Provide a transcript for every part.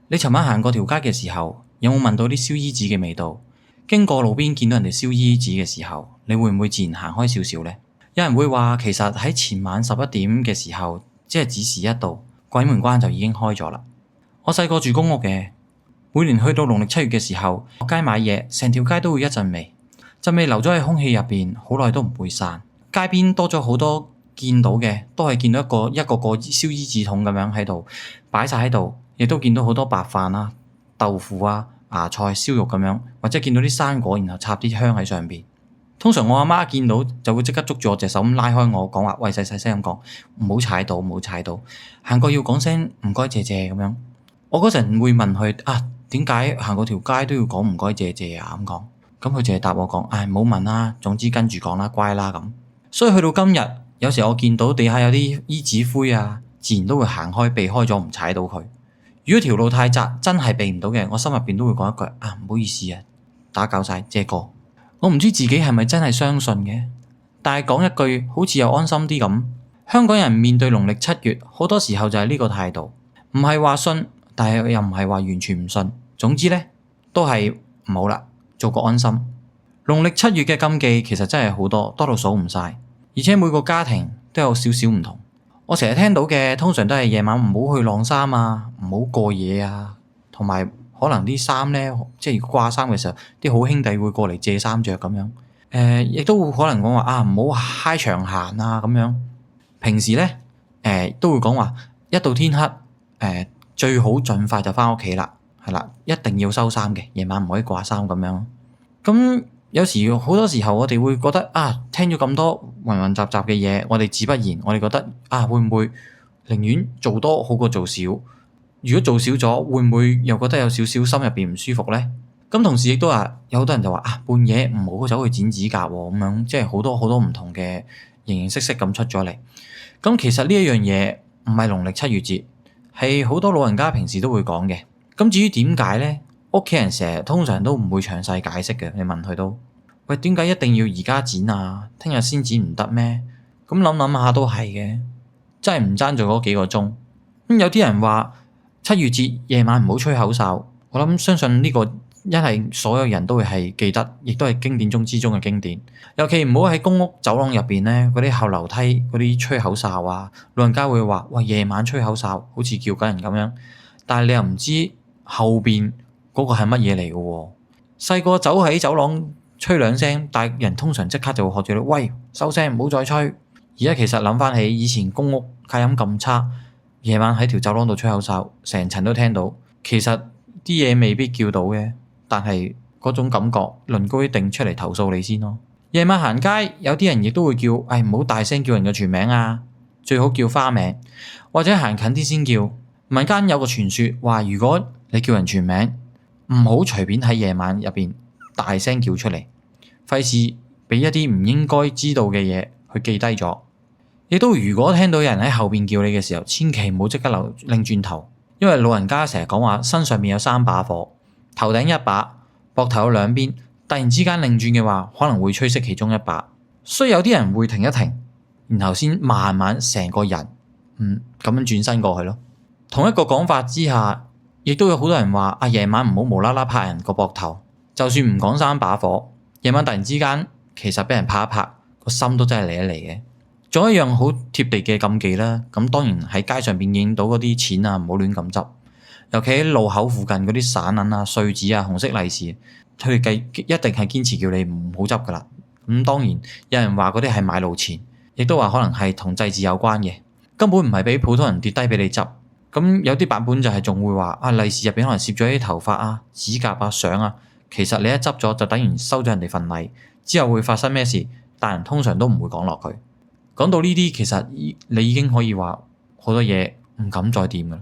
你尋晚行過條街嘅時候，有冇聞到啲燒衣紙嘅味道？經過路邊見到人哋燒衣紙嘅時候，你會唔會自然行開少少呢？有人會話，其實喺前晚11點嘅時候，只係子時一到，鬼門關就已經開咗啦。我細個住公屋嘅，每年去到農曆7月嘅時候，落街買嘢，成條街都會一陣味，陣味留咗喺空氣入邊，好耐都唔會散。街邊多咗好多見到嘅，都係見到一個個燒衣紙筒咁樣喺度擺晒喺度，亦都見到好多白飯啊、豆腐啊、芽菜、燒肉咁樣，或者見到啲生果，然後插啲香喺上邊。通常我阿媽見到就會即刻捉住我隻手咁拉開我，講話喂，細細聲咁講，唔好踩到，唔好踩到，行過要講聲唔該謝謝咁樣。我嗰陣會問佢啊，點解行過條街都要講唔該謝謝啊咁講？咁佢淨係答我講，唉，唔好問啦，總之跟住講啦，乖啦咁。所以去到今日，有時我見到地下有啲衣紙灰啊，自然都會行開避開咗，唔踩到佢。如果條路太窄，真係避唔到嘅，我心入邊都會講一句啊，唔好意思啊，打攪晒，借過。我唔知自己係咪真係相信嘅，但係講一句好似又安心啲咁。香港人面對農曆7月，好多時候就係呢個態度，唔係話信，但係又唔係話完全唔信。總之呢，都係唔好啦，做個安心。農曆7月嘅禁忌其實真係好多，多到數唔晒，而且每個家庭都有少少唔同。我成日聽到嘅通常都係夜晚唔好去晾衫啊，唔好過夜啊，同埋可能啲衫呢，即係掛衫嘅時候，啲好兄弟會過嚟借衫着咁樣。亦都會可能講話啊，唔好揩長閒啊咁樣。平時呢，都會講話一到天黑，最好盡快就返屋企啦，係啦，一定要收衫嘅，夜晚唔可以掛衫咁樣。咁有時好多時候我哋會覺得啊，聽咗咁多混混雜雜嘅嘢，我哋自不然，我哋覺得啊，會唔會寧願做多好過做少？如果做少咗，會唔會又覺得有少少心入邊唔舒服呢？咁同時亦都話有好多人就話啊，半夜唔好走去剪指甲喎，咁樣即係好多好多唔同嘅形形色色咁出咗嚟。咁其實呢一樣嘢唔係農曆7月節，係好多老人家平時都會講嘅。咁至於點解呢？屋企人成日通常都唔會詳細解釋嘅。你問佢都，喂，點解一定要而家剪啊？聽日先剪唔得咩？咁諗諗下都係嘅，真係唔爭做嗰幾個鐘。咁有啲人話7月節夜晚唔好吹口哨，我諗相信呢個一係所有人都會係記得，亦都係經典中之中嘅經典。尤其唔好喺公屋走廊入邊呢，嗰啲後樓梯嗰啲吹口哨啊，老人家會話喂，夜晚吹口哨好似叫緊人咁樣，但係你又唔知後邊嗰個係乜嘢嚟嘅喎？細個走喺走廊吹兩聲，大人通常即刻就會學住你，喂，收聲，唔好再吹。而家其實諗翻起以前公屋隔音咁差，夜晚喺條走廊度吹口哨，成層都聽到。其實啲嘢未必叫到嘅，但係嗰種感覺，鄰居一定出嚟投訴你先咯。夜晚行街，有啲人亦都會叫，唉，唔好大聲叫人嘅全名啊，最好叫花名，或者行近啲先叫。民間有個傳說話，如果你叫人全名，唔好隨便喺夜晚入邊大聲叫出嚟，費事俾一啲唔應該知道嘅嘢去記低咗。亦都如果聽到有人喺後邊叫你嘅時候，千祈唔好即刻擰轉頭，因為老人家成日講話身上面有3把火，頭頂一把，膊頭有2邊，突然之間擰轉嘅話，可能會吹熄其中一把。所以有啲人會停一停，然後先慢慢成個人咁樣轉身過去咯。同一個講法之下，亦都有好多人話啊，夜晚唔好無啦啦拍人個膊頭，就算唔講3把火，夜晚突然之間其實俾人拍一拍，個心都真係嚟一嚟嘅。仲有一樣好貼地嘅禁忌啦，咁當然喺街上邊見到嗰啲錢啊，唔好亂咁執，尤其喺路口附近嗰啲散銀啊、碎紙啊、紅色利是，佢哋一定係堅持叫你唔好執噶啦。咁當然有人話嗰啲係買路錢，亦都話可能係同祭祀有關嘅，根本唔係俾普通人跌低俾你執。咁有啲版本就係仲會話啊，利是入邊可能攝咗啲頭髮啊、指甲啊、相啊，其實你一執咗就等於收咗人哋份禮，之後會發生咩事，大人通常都唔會講落去。講到呢啲，其實你已經可以話好多嘢唔敢再掂噶啦。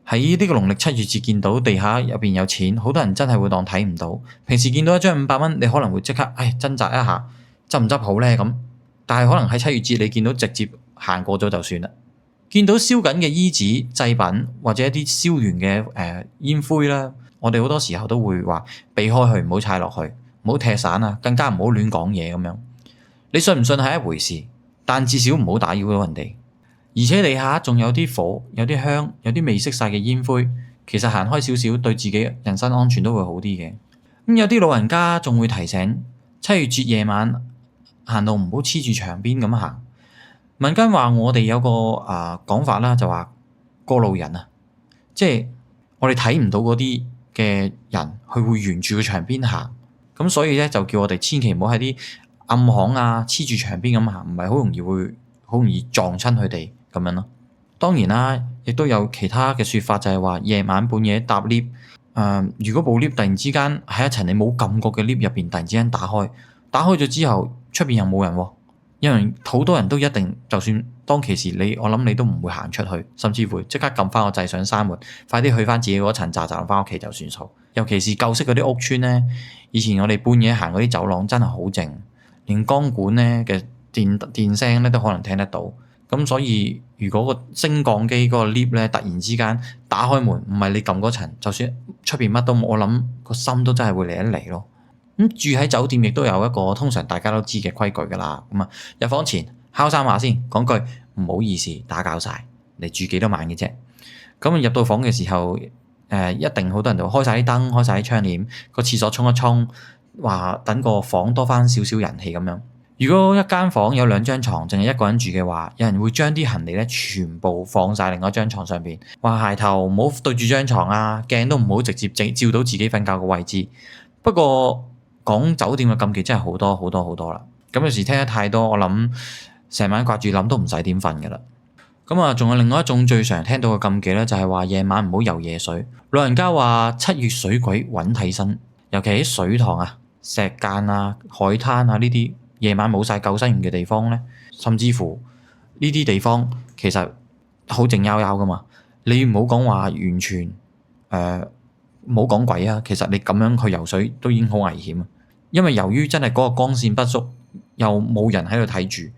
喺呢個農曆7月節見到地下入邊有錢，好多人真係會當睇唔到。平時見到一張500蚊，你可能會即刻掙扎一下，執唔執好呢咁。但係可能喺7月節你見到直接行過咗就算啦。見到燒緊嘅衣紙製品或者一啲燒完嘅煙灰啦，我哋好多時候都會話避開佢，唔好踩落去，唔好踢散啊，更加唔好亂講嘢咁樣。你信唔信係一回事，但至少唔好打擾到人哋。而且地下仲有啲火，有啲香，有啲未熄晒嘅煙灰，其實行開少少對自己人身安全都會好啲嘅。咁有啲老人家仲會提醒七月節夜晚行路唔好黐住牆邊咁行。民間話我哋有個講法啦，就話過路人啊，即係我哋睇唔到嗰啲嘅人，佢會沿住個牆邊行，咁所以咧就叫我哋千祈唔好喺啲暗巷啊黐住牆邊咁行，唔係好容易撞親佢哋咁樣咯。當然啦，亦都有其他嘅説法，就係話夜晚半夜搭 lift，如果部 lift 突然之間喺一層你冇撳過嘅 lift 入邊突然之間打開咗之後，出邊又冇人喎。因為好多人都一定，就算當其時我諗你都唔會行出去，甚至乎即刻撳翻個掣上閂門，快啲去翻自己嗰層站翻屋企就算數。尤其是舊式嗰啲屋邨咧，以前我哋半夜行嗰啲走廊真係好靜，連鋼管咧嘅電聲咧都可能聽得到。咁所以如果個升降機嗰個 lift 咧突然之間打開門，唔係你撳嗰層，就算出邊乜都冇，我諗個心都真係會嚟一嚟咯。咁住喺酒店亦都有一個通常大家都知嘅規矩㗎啦。咁啊，入房前敲3下先，講句唔好意思打攪晒，你住幾多晚嘅啫。咁入到房嘅時候，一定好多人就開晒啲燈，開晒啲窗簾，個廁所沖一沖，話等個房多翻少少人氣咁樣。如果一間房有2張床，淨係一個人住嘅話，有人會將啲行李咧全部放晒另外一張床上邊，話鞋頭唔好對住張床啊，鏡都唔好直接照到自己瞓覺嘅位置。不過講酒店嘅禁忌真係好多好多好多啦，咁有時聽得太多，我諗成晚掛住諗都唔使點瞓㗎啦。咁啊，仲有另外一種最常聽到嘅禁忌咧，就係話夜晚唔好游夜水。老人家話7月水鬼揾替身，尤其喺水塘啊、石澗啊、海灘啊呢啲夜晚冇晒救生員嘅地方咧，甚至乎呢啲地方其實好靜悠悠㗎嘛。你唔好講話完全唔好講鬼啊，其實你咁樣去游水都已經好危險啊。因為由於真係嗰個光線不足，又冇人喺度睇住，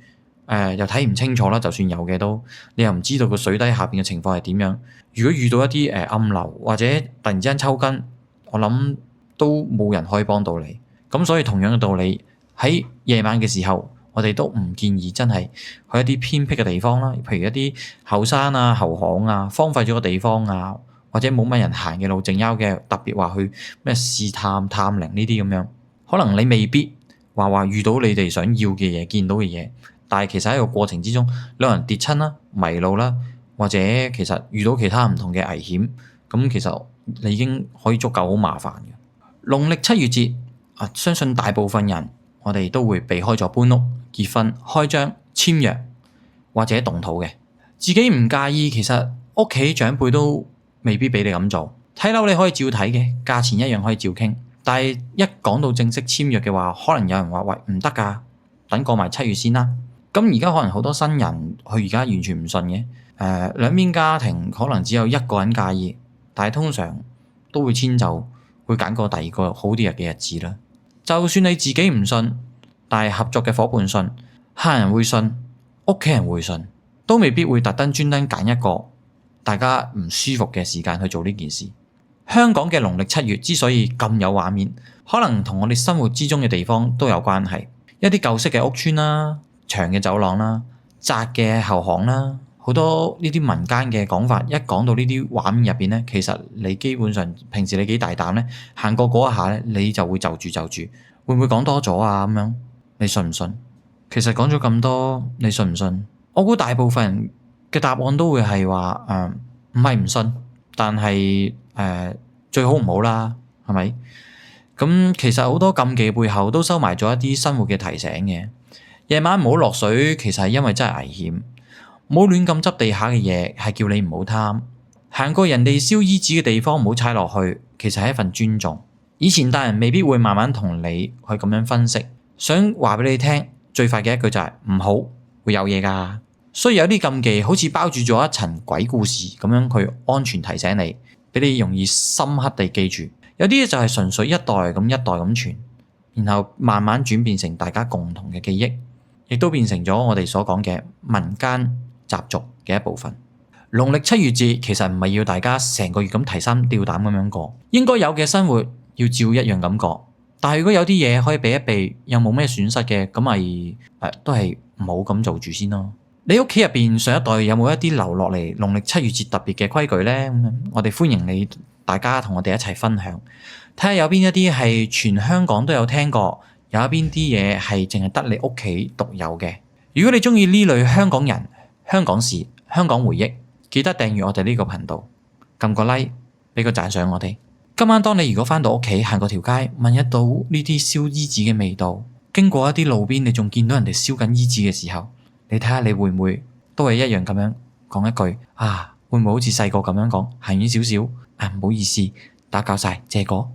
又睇唔清楚啦。就算有嘅都，你又唔知道個水底下邊嘅情況係點樣。如果遇到一啲暗流或者突然之間抽筋，我諗都冇人可以幫到你。咁所以同樣嘅道理，喺夜晚嘅時候，我哋都唔建議真係去一啲偏僻嘅地方啦，譬如一啲後山啊、後巷啊、荒廢咗嘅地方啊，或者冇乜人行嘅路靜幽嘅，特別話去咩試探探靈呢啲咁樣。可能你未必話遇到你哋想要嘅嘢，見到嘅嘢，但係其實喺個過程之中，有人跌親啦、迷路啦，或者其實遇到其他唔同嘅危險，咁其實你已經可以足夠好麻煩嘅。農曆7月節相信大部分人我哋都會避開咗搬屋、結婚、開張、簽約或者動土嘅。自己唔介意，其實屋企長輩都未必俾你咁做。睇樓你可以照睇嘅，價錢一樣可以照傾。但係一講到正式簽約嘅話，可能有人話喂，唔得㗎，等過埋7月先啦。咁而家可能好多新人佢而家完全唔信嘅，兩邊家庭可能只有一個人介意，但係通常都會遷就，會揀個第二個好啲嘅日子啦。就算你自己唔信，但係合作嘅夥伴信，客人會信，屋企人會信，都未必會特登專登揀一個大家唔舒服嘅時間去做呢件事。香港嘅農曆7月之所以咁有畫面，可能同我哋生活之中嘅地方都有關係。一啲舊式嘅屋邨啦、長嘅走廊啦、窄嘅後巷啦，好多呢啲民間嘅講法，一講到呢啲畫面入邊咧，其實你基本上平時你幾大膽咧，行過嗰一下咧，你就會就住，會唔會講多咗啊？咁樣你信唔信？其實講咗咁多，你信唔信？我估大部分人嘅答案都會係話唔係唔信，但係最好唔好啦，係咪？咁其實好多禁忌背後都收埋咗一啲生活嘅提醒嘅。夜晚唔好落水，其實係因為真係危險。唔好亂咁執地下嘅嘢，係叫你唔好貪。行過人哋燒衣紙嘅地方，唔好踩落去，其實係一份尊重。以前大人未必會慢慢同你去咁樣分析，想話俾你聽，最快嘅一句就係唔好，會有嘢㗎。所以有啲禁忌好似包住咗一層鬼故事咁樣，佢安全提醒你，俾你容易深刻地記住。有啲就係純粹一代咁傳，然後慢慢轉變成大家共同嘅記憶，亦都變成咗我哋所講嘅民間習俗嘅一部分。農曆7月節其實唔係要大家成個月咁提心吊膽咁樣過，應該有嘅生活要照一樣咁過。但係如果有啲嘢可以避一避，又冇咩損失嘅，咁咪都係唔好咁做住先咯。你屋企入邊上一代有冇一啲留落嚟農曆7月節特別嘅規矩呢？我哋歡迎你大家同我哋一齊分享，睇下有邊一啲係全香港都有聽過，有一邊啲嘢係淨係得你屋企獨有嘅。如果你中意呢類香港人、香港事、香港回憶，記得訂閱我哋呢個頻道，撳個 like，俾個讚賞我哋。今晚當你如果返到屋企行過條街，聞一到呢啲燒衣紙嘅味道，經過一啲路邊你仲見到人哋燒緊衣紙嘅時候，你睇下你會唔會都係一樣咁樣講一句啊？會唔會好似細個咁樣講，行遠少少啊？唔好意思，打攪晒，謝過。